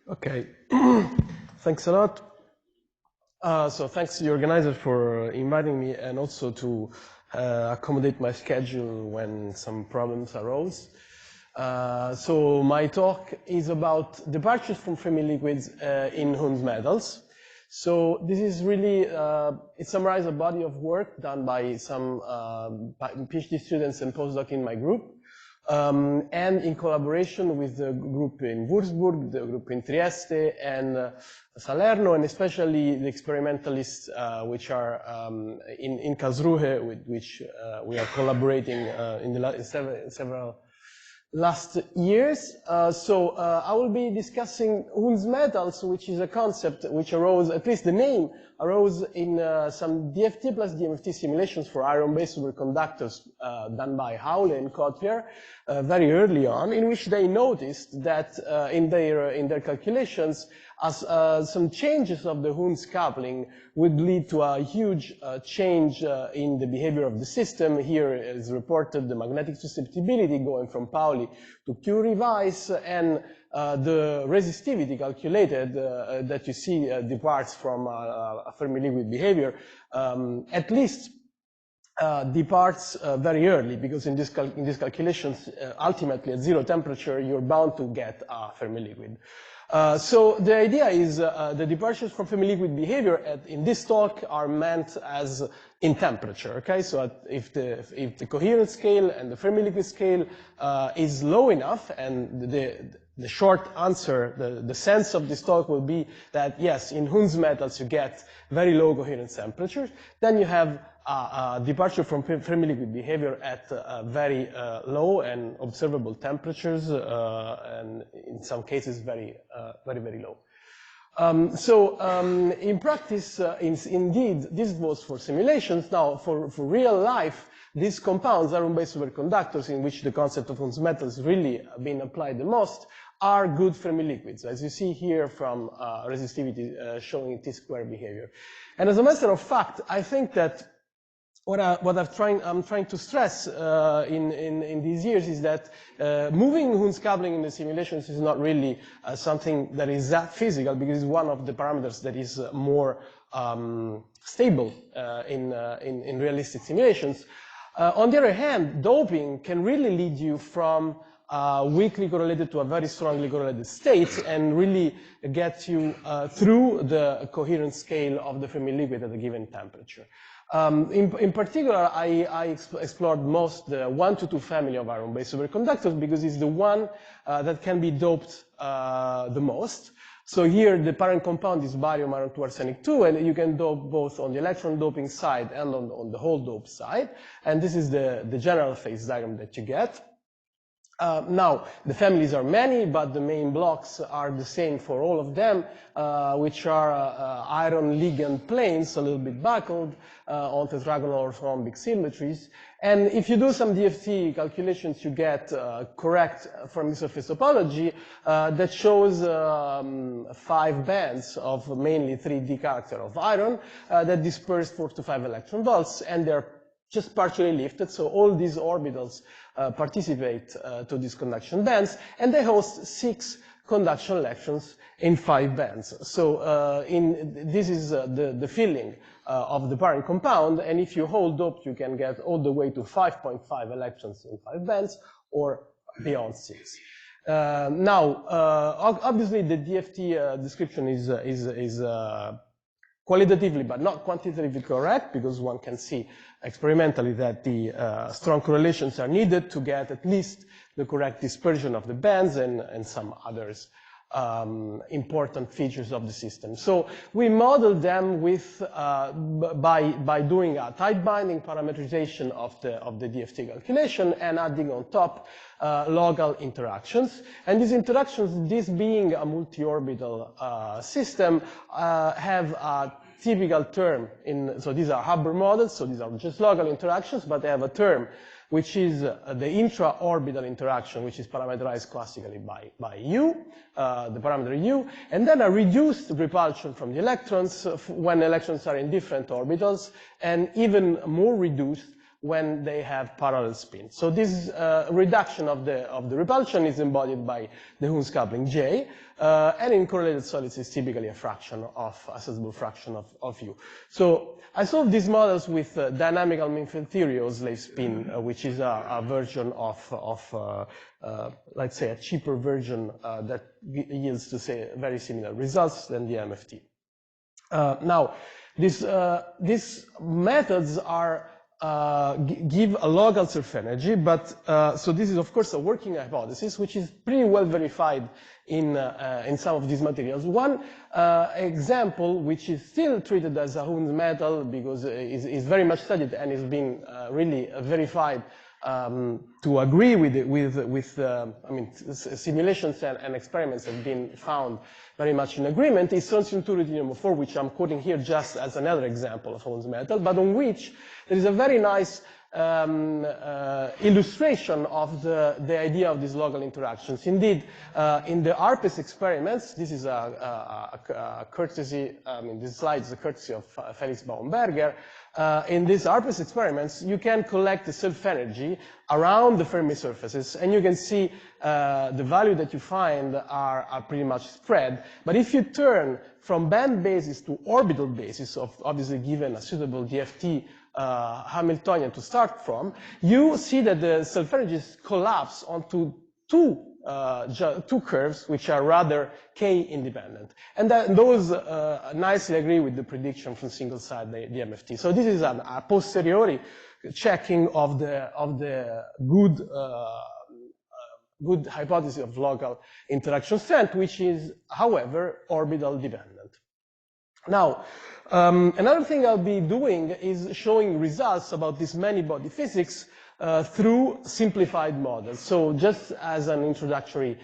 Okay, thanks a lot. So thanks to the organizers for inviting me and also to accommodate my schedule when some problems arose. So my talk is about departures from Fermi-liquids in Hund's metals. So this is really, it summarizes a body of work done by some PhD students and postdocs in my group. And in collaboration with the group in Würzburg, the group in Trieste, and Salerno, and especially the experimentalists which are in Karlsruhe, with which we are collaborating in several last years. I will be discussing Hund's metals, which is a concept which arose, at least the name, arose in some DFT plus DMFT simulations for iron-based superconductors done by Howley and Kotler very early on, in which they noticed that in their calculations, as some changes of the Hund's coupling would lead to a huge change in the behavior of the system. Here is reported the magnetic susceptibility going from Pauli to Q revise, and the resistivity calculated that you see departs from a Fermi-liquid behavior, at least departs very early, because in these calculations, ultimately at zero temperature, you're bound to get a Fermi-liquid. So the idea is the departures from Fermi-liquid behavior in this talk are meant as in temperature, okay? So if the coherence scale and the Fermi-liquid scale is low enough, and the short answer, the sense of this talk will be that yes, in Hund's metals you get very low coherence temperatures, then you have departure from Fermi-liquid behavior at very low and observable temperatures, and in some cases very low. In practice, indeed, this was for simulations. Now, for real life, these compounds, iron-based superconductors, in which the concept of Hund's metals really been applied the most, are good Fermi-liquids, as you see here from resistivity showing T-square behavior. And as a matter of fact, I think that what I'm trying to stress in these years is that moving Hund's coupling in the simulations is not really something that is that physical, because it's one of the parameters that is more stable in realistic simulations. On the other hand, doping can really lead you from weakly correlated to a very strongly correlated state and really get you through the coherence scale of the Fermi-liquid at a given temperature. In particular, I explored most the 1 to 2 family of iron-based superconductors, because it's the one that can be doped the most. So here the parent compound is barium iron 2 arsenic 2, and you can dope both on the electron doping side and on the hole dope side. And this is the general phase diagram that you get. Now, the families are many, but the main blocks are the same for all of them, which are iron ligand planes, a little bit buckled, on tetragonal orthorhombic symmetries. And if you do some DFT calculations, you get correct Fermi surface topology that shows 5 bands of mainly 3D character of iron that disperse 4 to 5 electron volts, and they're just partially lifted, so all these orbitals participate to these conduction bands, and they host 6 conduction electrons in 5 bands. So this is the filling of the parent compound, and if you hold doped, you can get all the way to 5.5 electrons in 5 bands, or beyond 6. Obviously, the DFT description is qualitatively but not quantitatively correct, because one can see experimentally that the strong correlations are needed to get at least the correct dispersion of the bands and some others important features of the system. So we modeled them with by doing a tight binding parametrization of the DFT calculation and adding on top local interactions. And these interactions, this being a multi-orbital system, have a typical term so these are Hubbard models, so these are just local interactions, but they have a term which is the intra-orbital interaction, which is parameterized classically by U, the parameter U, and then a reduced repulsion from the electrons when electrons are in different orbitals, and even more reduced when they have parallel spin. So this reduction of the repulsion is embodied by the Hund's coupling J, and in correlated solids is typically a fraction of, a sensible fraction of U. So I solved these models with dynamical mean field theory or slave spin, which is a version of let's say, a cheaper version that yields to say very similar results than the DMFT. Now, these methods are give a local self-energy, but so this is of course a working hypothesis, which is pretty well verified in some of these materials. One example, which is still treated as a Hund's metal because is very much studied and is being really verified to agree with I mean, simulations and experiments have been found very much in agreement, is strontium-2 ruthenium-4, which I'm quoting here just as another example of Hund's metal, but on which there is a very nice illustration of the idea of these local interactions. Indeed, in the ARPES experiments, this is a courtesy, I mean, this slide is a courtesy of Felix Baumberger. In these ARPES experiments, you can collect the self-energy around the Fermi surfaces, and you can see the value that you find are pretty much spread. But if you turn from band basis to orbital basis, of obviously given a suitable DFT Hamiltonian to start from, you see that the self-energies collapse onto two curves which are rather K-independent. And those nicely agree with the prediction from single-side DMFT. So this is a posteriori checking of the good hypothesis of local interaction strength, which is, however, orbital dependent. Now, another thing I'll be doing is showing results about this many-body physics through simplified models. So just as an introductory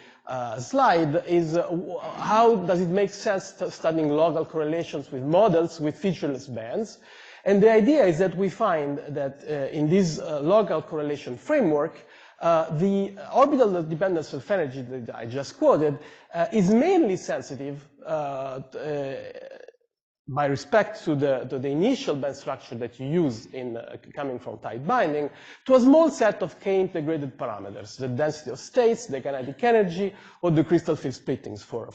slide is how does it make sense studying local correlations with models with featureless bands. And the idea is that we find that in this local correlation framework, the orbital dependent self-energy that I just quoted is mainly sensitive by respect to the initial band structure that you use in coming from tight binding, to a small set of K-integrated parameters, the density of states, the kinetic energy, or the crystal field splittings, for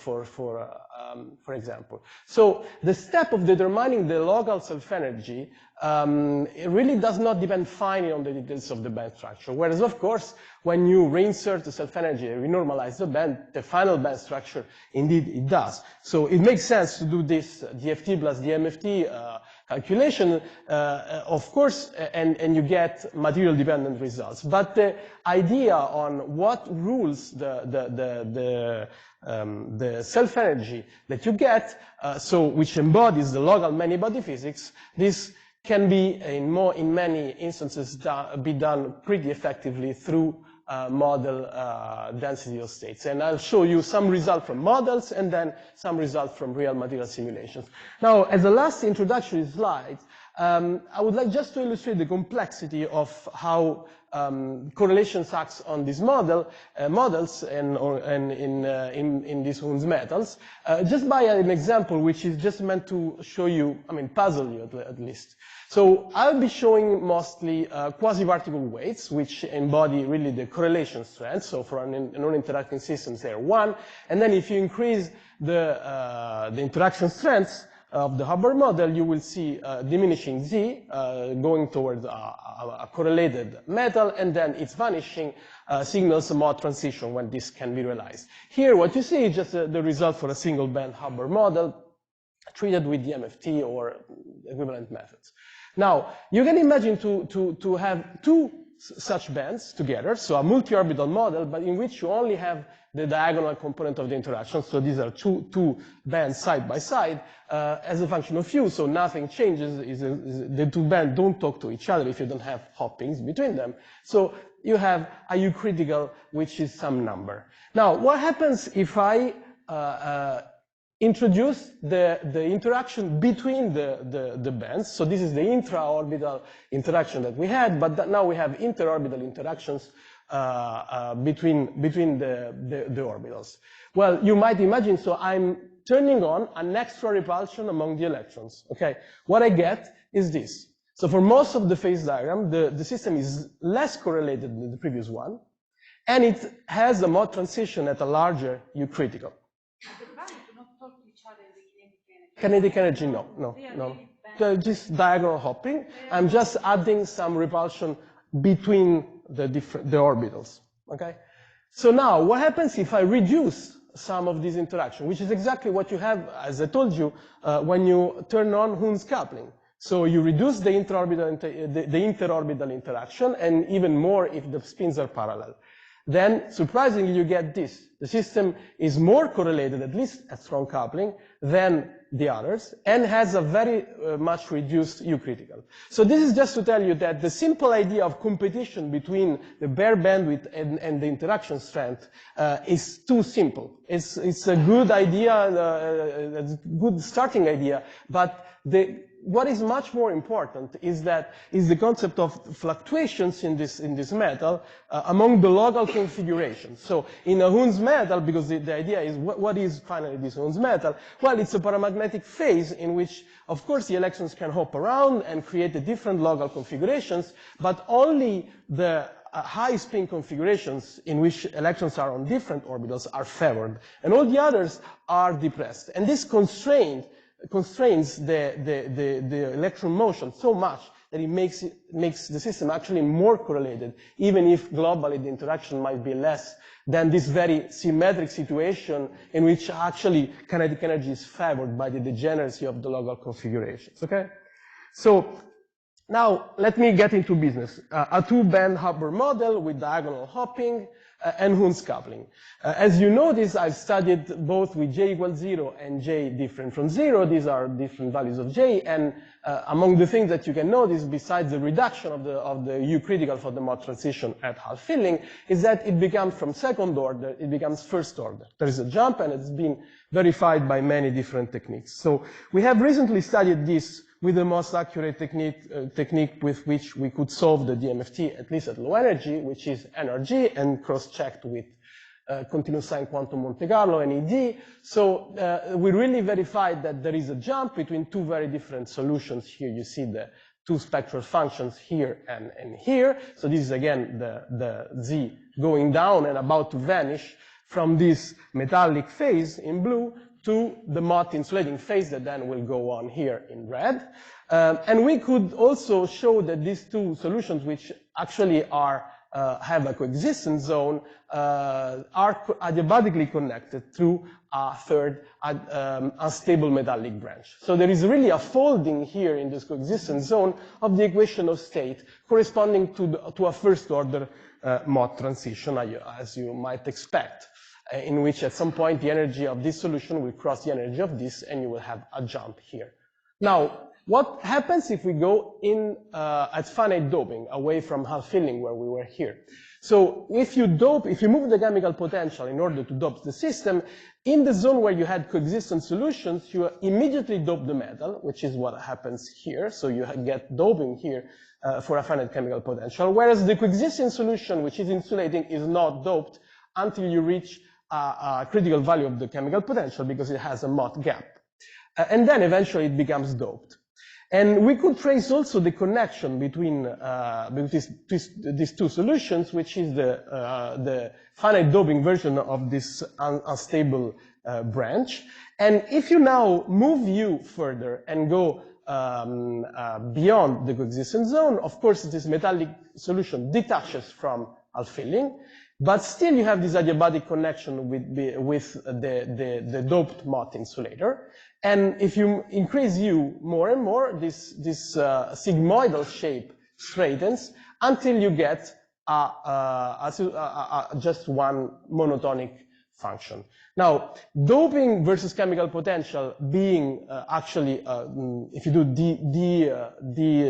example. So the step of determining the local self-energy it really does not depend finally on the details of the band structure. Whereas, of course, when you reinsert the self-energy and renormalize the band, the final band structure, indeed, it does. So it makes sense to do this DFT plus DMFT calculation, of course, and you get material-dependent results. But the idea on what rules the self-energy that you get, so which embodies the local many-body physics, this can be, in many instances, be done pretty effectively through model density of states. And I'll show you some results from models and then some results from real material simulations. Now, as a last introductory slide, I would like just to illustrate the complexity of how correlations acts on these models and in these Hund's metals, just by an example which is just meant to show you, I mean, puzzle you at least. So I'll be showing mostly quasi-particle weights, which embody really the correlation strength. So for an non-interacting systems, they're 1. And then if you increase the interaction strengths of the Hubbard model, you will see diminishing Z, going towards a correlated metal, and then it's vanishing, signals a Mott transition when this can be realized. Here, what you see is just the result for a single band Hubbard model treated with DMFT or equivalent methods. Now, you can imagine to have two such bands together, so a multi-orbital model, but in which you only have the diagonal component of the interaction. So these are two bands side by side as a function of U, so nothing changes. The two bands don't talk to each other if you don't have hoppings between them. So you have a U critical, which is some number. Now, what happens if I introduce the interaction between the bands? So this is the intra-orbital interaction that we had, but now we have interorbital interactions between the orbitals. Well, you might imagine, so I'm turning on an extra repulsion among the electrons. Okay, what I get is this. So for most of the phase diagram, the system is less correlated than the previous one, and it has a Mott transition at a larger U critical. The bands do not talk to each other in the Kinetic energy, no. Just diagonal hopping. I'm just adding some repulsion between the orbitals, okay? So now, what happens if I reduce some of these interactions, which is exactly what you have, as I told you, when you turn on Hund's coupling. So you reduce the interorbital interaction, and even more if the spins are parallel. Then, surprisingly, you get this. The system is more correlated, at least at strong coupling, than the others, and has a very much reduced U critical. So this is just to tell you that the simple idea of competition between the bare bandwidth and the interaction strength is too simple. It's a good idea, a good starting idea, but what is much more important is the concept of fluctuations in this metal among the local configurations. So in a Hund's metal, because the idea is what is finally this Hund's metal? Well, it's a paramagnetic phase in which, of course, the electrons can hop around and create the different local configurations, but only the high spin configurations in which electrons are on different orbitals are favored, and all the others are depressed. And this constrains the electron motion so much that it makes the system actually more correlated, even if globally the interaction might be less than this very symmetric situation in which actually kinetic energy is favored by the degeneracy of the local configurations, okay? So now let me get into business. A two-band Hubbard model with diagonal hopping and Hund's coupling. As you notice, I've studied both with j equals 0 and j different from 0. These are different values of j, and among the things that you can notice, besides the reduction of the U critical for the Mott transition at half filling, is that it becomes from second order, it becomes first order. There is a jump, and it's been verified by many different techniques. So we have recently studied this with the most accurate technique with which we could solve the DMFT, at least at low energy, which is NRG, and cross-checked with continuous sign quantum Monte Carlo and ED. So we really verified that there is a jump between two very different solutions. Here you see the two spectral functions here and here. So this is again the Z going down and about to vanish from this metallic phase in blue to the Mott insulating phase that then will go on here in red. And we could also show that these two solutions, which actually have a coexistence zone, are adiabatically connected through a third unstable metallic branch. So there is really a folding here in this coexistence zone of the equation of state corresponding to a first order Mott transition, as you might expect, in which at some point the energy of this solution will cross the energy of this, and you will have a jump here. Now, what happens if we go in at finite doping, away from half filling where we were here? So if you move the chemical potential in order to dope the system, in the zone where you had coexistent solutions, you immediately dope the metal, which is what happens here. So you get doping here for a finite chemical potential, whereas the coexistent solution, which is insulating, is not doped until you reach a critical value of the chemical potential because it has a Mott gap. And then eventually it becomes doped. And we could trace also the connection between these two solutions, which is the finite doping version of this unstable branch. And if you now move U further and go beyond the coexistence zone, of course this metallic solution detaches from half filling, but still you have this adiabatic connection with the doped Mott insulator. And if you increase U more and more, this sigmoidal shape straightens until you get just one monotonic function. Now, doping versus chemical potential being actually, if you do D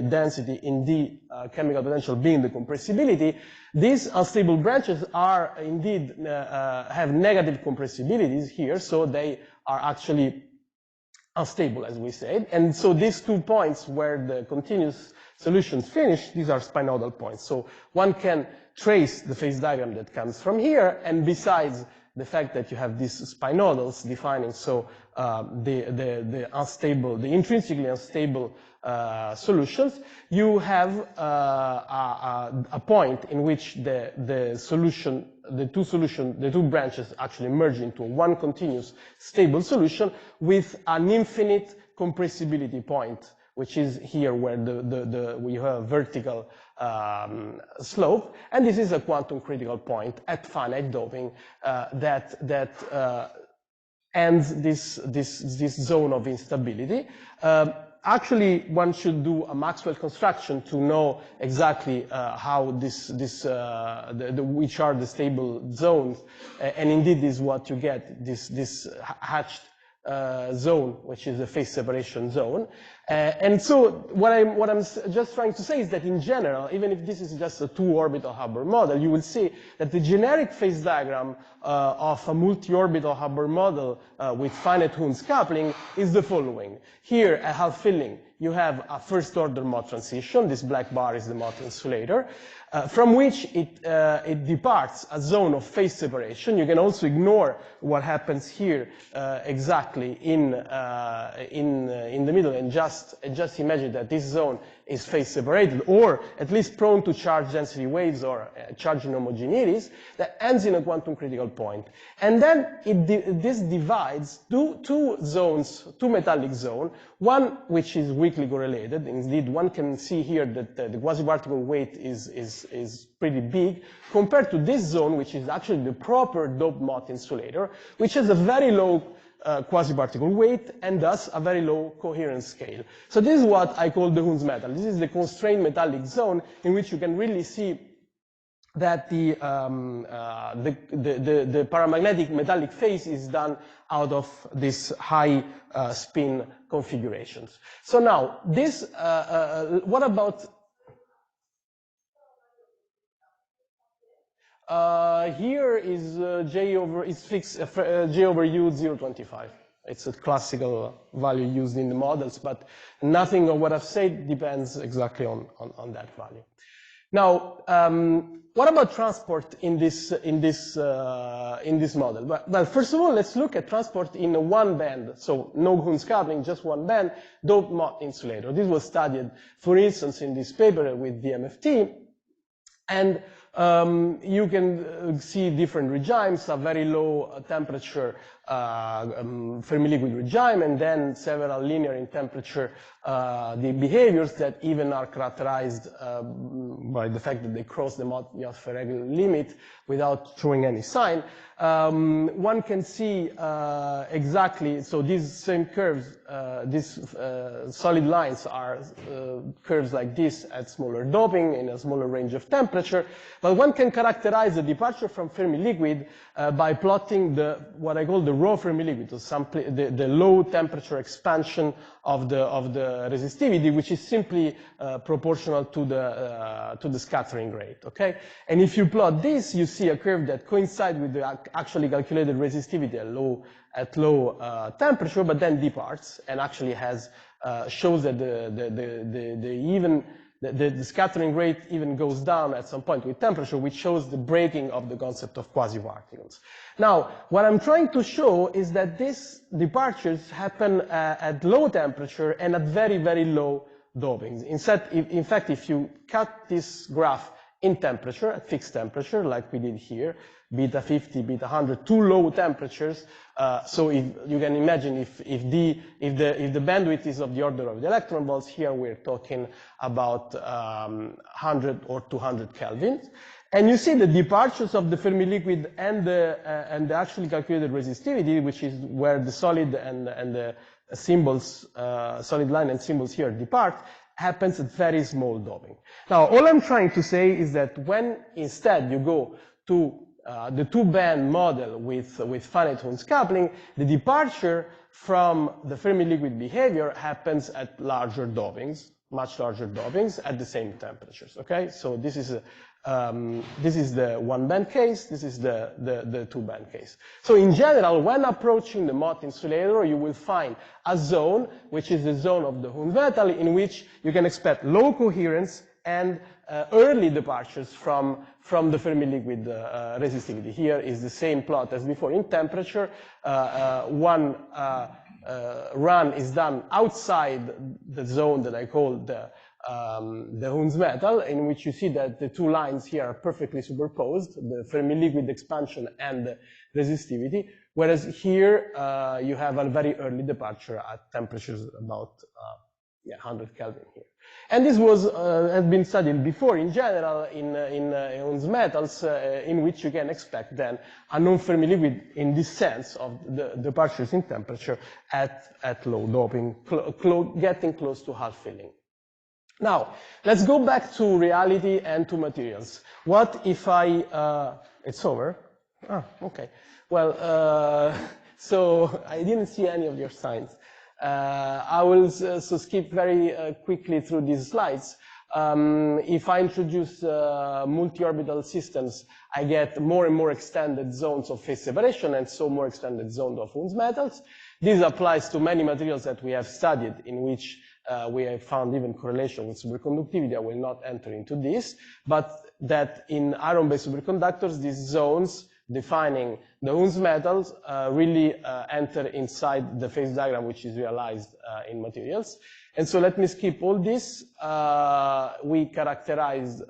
density in D chemical potential being the compressibility, these unstable branches are indeed have negative compressibilities here, so they are actually unstable, as we said. And so these 2 points where the continuous solutions finish, these are spinodal points. So one can trace the phase diagram that comes from here, and besides the fact that you have these spinodals defining so the unstable, the intrinsically unstable solutions, you have a point in which the two branches actually merge into one continuous stable solution with an infinite compressibility point, which is here where we have a vertical slope, and this is a quantum critical point at finite doping that ends this zone of instability. Actually, one should do a Maxwell construction to know exactly how which are the stable zones, and indeed this is what you get, this hatched zone, which is the phase separation zone. And so what I'm just trying to say is that in general, even if this is just a two-orbital Hubbard model, you will see that the generic phase diagram of a multi-orbital Hubbard model with finite Hund's coupling is the following. Here, at half filling, you have a first-order Mott transition. This black bar is the Mott insulator, from which it departs a zone of phase separation. You can also ignore what happens here exactly in the middle, and just imagine that this zone is phase separated, or at least prone to charge density waves or charge inhomogeneities, that ends in a quantum critical point. And then this divides two zones, two metallic zones, one which is weakly correlated. Indeed, one can see here that the quasi-particle weight is pretty big compared to this zone, which is actually the proper doped Mott insulator, which has a very low quasi-particle weight and thus a very low coherence scale. So this is what I call the Hund's metal. This is the constrained metallic zone in which you can really see that the paramagnetic metallic phase is done out of these high spin configurations. So now this, what about here is is fixed J over U 0.25. It's a classical value used in the models, but nothing of what I've said depends exactly on that value. Now, what about transport in this model? Well, first of all, let's look at transport in a one band, so no Hund's coupling, just one band, doped Mott insulator. This was studied, for instance, in this paper with DMFT, and you can see different regimes, a very low temperature Fermi-liquid regime, and then several linear in temperature the behaviors that even are characterized by the fact that they cross the Mott-Fermi limit without showing any sign. One can see exactly, so these same curves, these solid lines are curves like this at smaller doping in a smaller range of temperature, but one can characterize the departure from Fermi-liquid by plotting what I call the raw Fermi-liquid, the low temperature expansion of the resistivity, which is simply proportional to the scattering rate. Okay, and if you plot this, you see a curve that coincides with the actually calculated resistivity at low temperature, but then departs and actually shows that the scattering rate even goes down at some point with temperature, which shows the breaking of the concept of quasiparticles. Now, what I'm trying to show is that these departures happen at low temperature and at very, very low dopings. In fact, if you cut this graph in temperature, at fixed temperature, like we did here, beta 50, beta 100, two low temperatures. So if you can imagine if the bandwidth is of the order of the electron volts, here we're talking about 100 or 200 kelvins. And you see the departures of the Fermi-liquid and the actually calculated resistivity, which is where the solid and the symbols, solid line and symbols here depart, happens at very small doping. Now, all I'm trying to say is that when instead you go to the two-band model with finite Hund's coupling, the departure from the Fermi-liquid behavior happens at larger dopings, much larger dopings at the same temperatures. Okay, so this is the one-band case. This is the two-band case. So in general, when approaching the Mott insulator, you will find a zone, which is the zone of the Hund metal, in which you can expect low coherence and early departures from the Fermi-liquid resistivity. Here is the same plot as before in temperature. One run is done outside the zone that I call the Hund's metal, in which you see that the two lines here are perfectly superposed, the Fermi-liquid expansion and the resistivity, whereas here you have a very early departure at temperatures about 100 Kelvin here. And this has been studied before in general in Hund's metals, in which you can expect then a non-Fermi liquid in this sense of the departures in temperature at low doping, getting close to half filling. Now, let's go back to reality and to materials. What if it's over? Ah, okay. Well, so I didn't see any of your signs. I will so skip very quickly through these slides. If I introduce multi-orbital systems, I get more and more extended zones of phase separation, and so more extended zones of Hund's metals. This applies to many materials that we have studied, in which we have found even correlation with superconductivity. I will not enter into this, but that in iron-based superconductors, these zones defining the Hund's metals really enter inside the phase diagram, which is realized in materials. And so let me skip all this. We characterized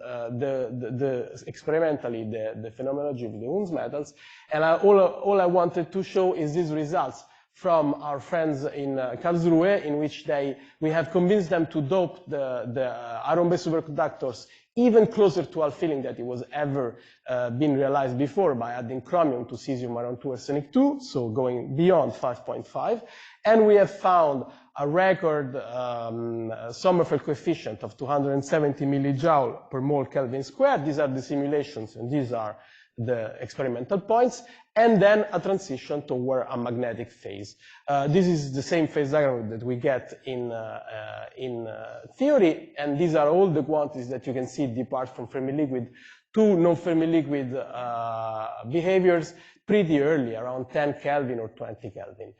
experimentally the phenomenology of the Hund's metals, and all I wanted to show is these results from our friends in Karlsruhe, in which we have convinced them to dope the iron-based superconductors even closer to half filling than it was ever been realized before, by adding chromium to cesium around 2 arsenic 2, so going beyond 5.5. And we have found a record Sommerfeld coefficient of 270 millijoule per mole Kelvin squared. These are the simulations, and these are the experimental points, and then a transition toward a magnetic phase. This is the same phase diagram that we get in theory, and these are all the quantities that you can see depart from Fermi-liquid to non-Fermi-liquid behaviors pretty early, around 10 Kelvin or 20 Kelvin.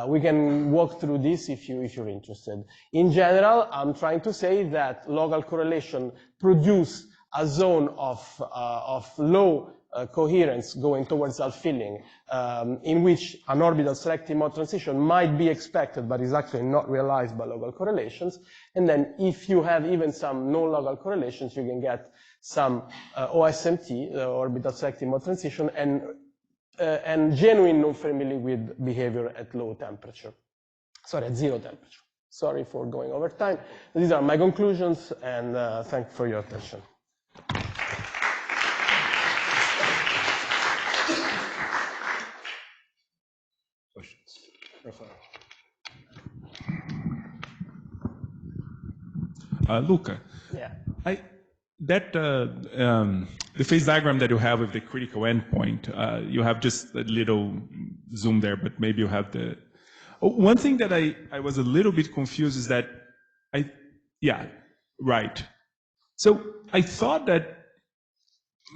We can walk through this if you're interested. In general, I'm trying to say that local correlation produce a zone of low coherence going towards self-filling, in which an orbital selective Mott transition might be expected, but is actually not realized by local correlations. And then if you have even some non-local correlations, you can get some OSMT, orbital selective Mott transition, and genuine non-Fermi liquid behavior at low temperature. Sorry, at zero temperature. Sorry for going over time. These are my conclusions, and thank you for your attention. Questions? Rafael. Luca. Yeah. The phase diagram that you have with the critical endpoint, you have just a little zoom there, but maybe you have the... One thing that I was a little bit confused is that right. So I thought that,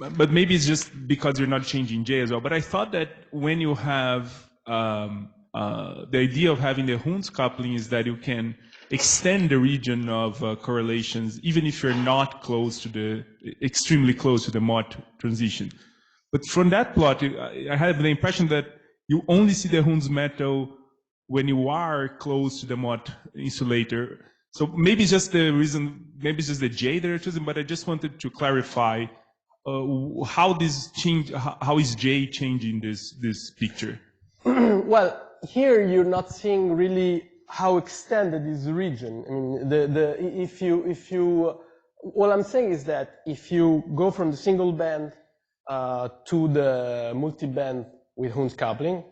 but maybe it's just because you're not changing J as well, but I thought that when you have the idea of having the Hund's coupling is that you can extend the region of correlations, even if you're not close to extremely close to the Mott transition. But from that plot, I had the impression that you only see the Hund's metal when you are close to the Mott insulator. So maybe it's just the reason, maybe it's just the J that you're choosing, but I just wanted to clarify how this change, how is J changing this picture? Well, here you're not seeing really how extended is the region. I mean, all I'm saying is that if you go from the single band to the multi-band with Hund's coupling,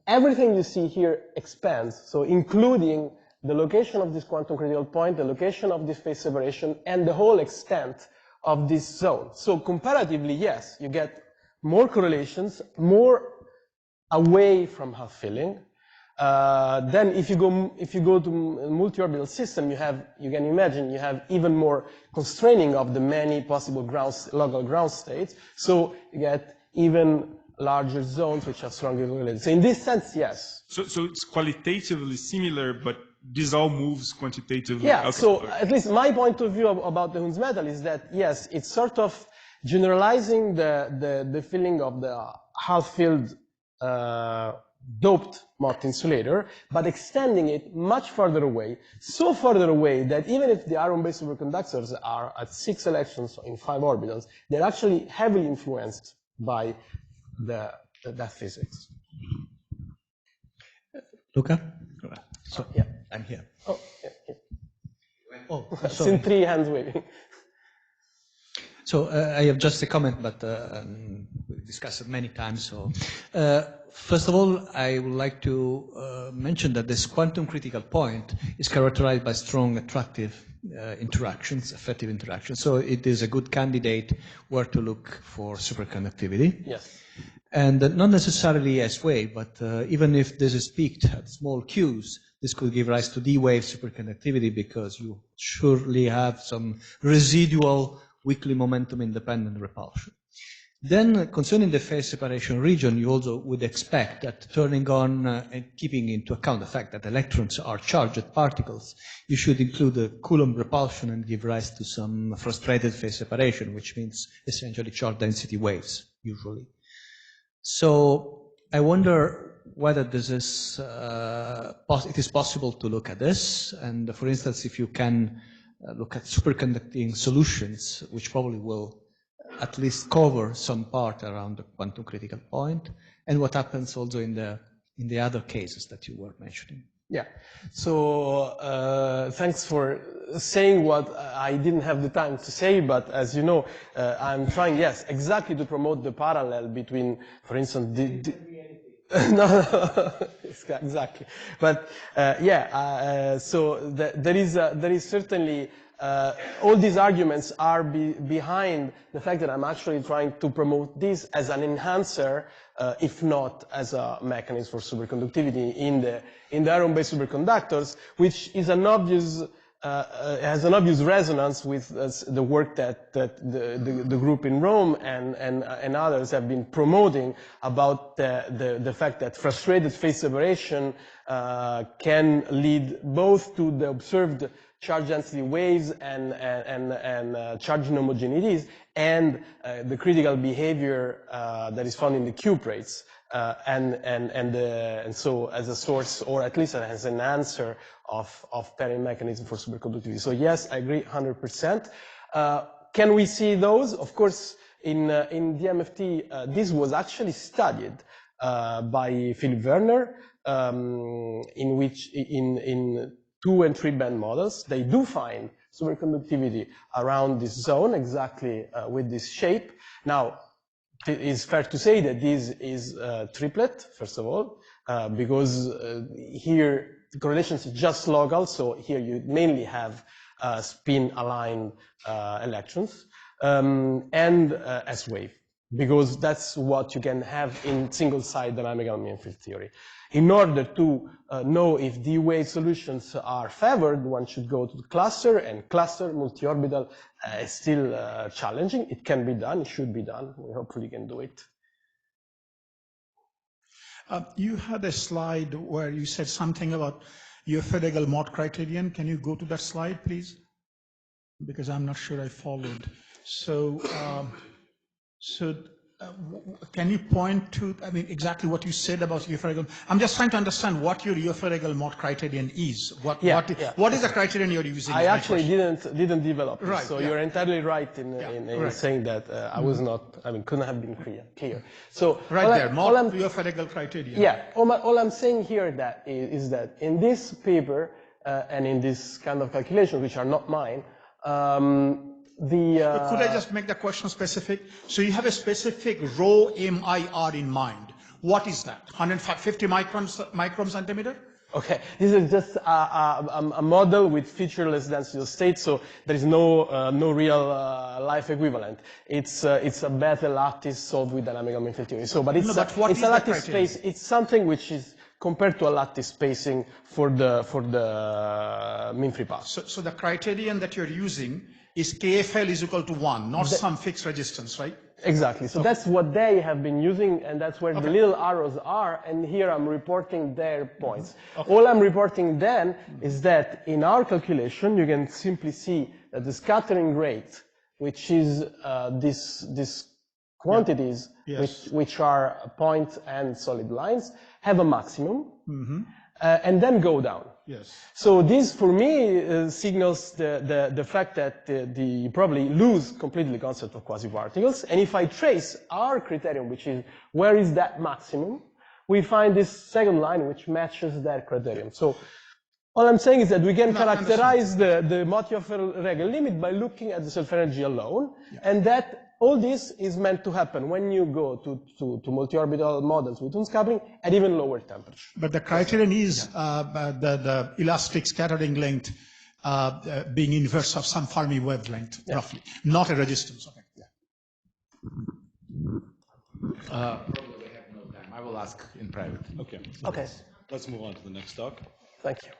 everything you see here expands. So including the location of this quantum critical point, the location of this phase separation, and the whole extent of this zone. So comparatively, yes, you get more correlations, more away from half filling. Then if you go to multi-orbital system, you can imagine you have even more constraining of the many possible local ground states. So you get even larger zones which are strongly correlated. So in this sense, yes. So it's qualitatively similar, but this all moves quantitatively. Yeah, Okay. so at least my point of view about the Hund's metal is that, yes, it's sort of generalizing the feeling of the half-filled doped Mott insulator, but extending it much further away, so further away that even if the iron-based superconductors are at 6 electrons in 5 orbitals, they're actually heavily influenced by that physics. Luca? So, yeah. I'm here. Oh, yeah, yeah. Oh, I've sorry. seen 3 hands waving. So I have just a comment, but we discussed it many times. So first of all, I would like to mention that this quantum critical point is characterized by strong attractive interactions, effective interactions. So it is a good candidate where to look for superconductivity. Yes. And not necessarily S-wave, but even if this is peaked at small q's, this could give rise to D-wave superconductivity because you surely have some residual weakly momentum independent repulsion. Then concerning the phase separation region, you also would expect that turning on and keeping into account the fact that electrons are charged particles, you should include a Coulomb repulsion and give rise to some frustrated phase separation, which means essentially charge density waves, usually. So I wonder whether this is, it is possible to look at this. And for instance, if you can look at superconducting solutions, which probably will at least cover some part around the quantum critical point, and what happens also in the other cases that you were mentioning. Yeah. So thanks for saying what I didn't have the time to say, but as you know, I'm trying, yes, exactly to promote the parallel between, for instance, no, exactly. But so there is certainly all these arguments are behind the fact that I'm actually trying to promote this as an enhancer, if not as a mechanism for superconductivity in the iron-based superconductors, which is an obvious has an obvious resonance with the work that the group in Rome and others have been promoting about the fact that frustrated phase separation can lead both to the observed charge density waves and charge inhomogeneities and the critical behavior that is found in the cuprates. And so as a source, or at least as an answer of pairing mechanism for superconductivity. So yes, I agree 100%. Can we see those? Of course, in DMFT, this was actually studied by Philip Werner, in which in 2- and 3-band models, they do find superconductivity around this zone, exactly with this shape. Now, it is fair to say that this is triplet, first of all, because here the correlation is just local, so here you mainly have spin-aligned electrons, and S-wave, because that's what you can have in single-side dynamical mean field theory. In order to know if D-wave solutions are favored, one should go to the cluster, and cluster multi-orbital is still challenging. It can be done, it should be done. We hopefully can do it. You had a slide where you said something about euphorical Mott criterion. Can you go to that slide, please? Because I'm not sure I followed. So, can you point to, I mean, exactly what you said about euphorical? I'm just trying to understand what your euphorical Mott criterion is. What is the criterion you're using? I actually didn't develop it, right, so you're entirely right in saying that I was not, I mean, couldn't have been clear. So right there, Mott euphorical criterion. Yeah, all I'm saying here is that in this paper and in this kind of calculation, which are not mine, could I just make the question specific? So you have a specific rho MIR in mind. What is that? 150 micron centimeter? Okay, this is just a model with featureless density of state, so there is no real life equivalent. It's a Bethe lattice solved with dynamical mean field theory. So, but it's it's a lattice space. It's something which is compared to a lattice spacing for the mean free path. So the criterion that you're using is KFL is equal to 1, not some fixed resistance, right? Exactly. So that's what they have been using, and that's where the little arrows are, and here I'm reporting their points. All I'm reporting then is that in our calculation, you can simply see that the scattering rate, which is these quantities, which are point and solid lines, have a maximum, and then go down. Yes. So this, for me, signals the fact that you probably lose completely the concept of quasiparticles. And if I trace our criterion, which is where is that maximum, we find this second line which matches that criterion. So all I'm saying is that we can characterize the Mott-Yoffer-Regel limit by looking at the self-energy alone, and that all this is meant to happen when you go to multi-orbital models with Hund's coupling at even lower temperature. But the criterion is the elastic scattering length being inverse of some Fermi wavelength, roughly, not a resistance. Okay. Probably we have no time. I will ask in private. Okay. Okay. Let's move on to the next talk. Thank you.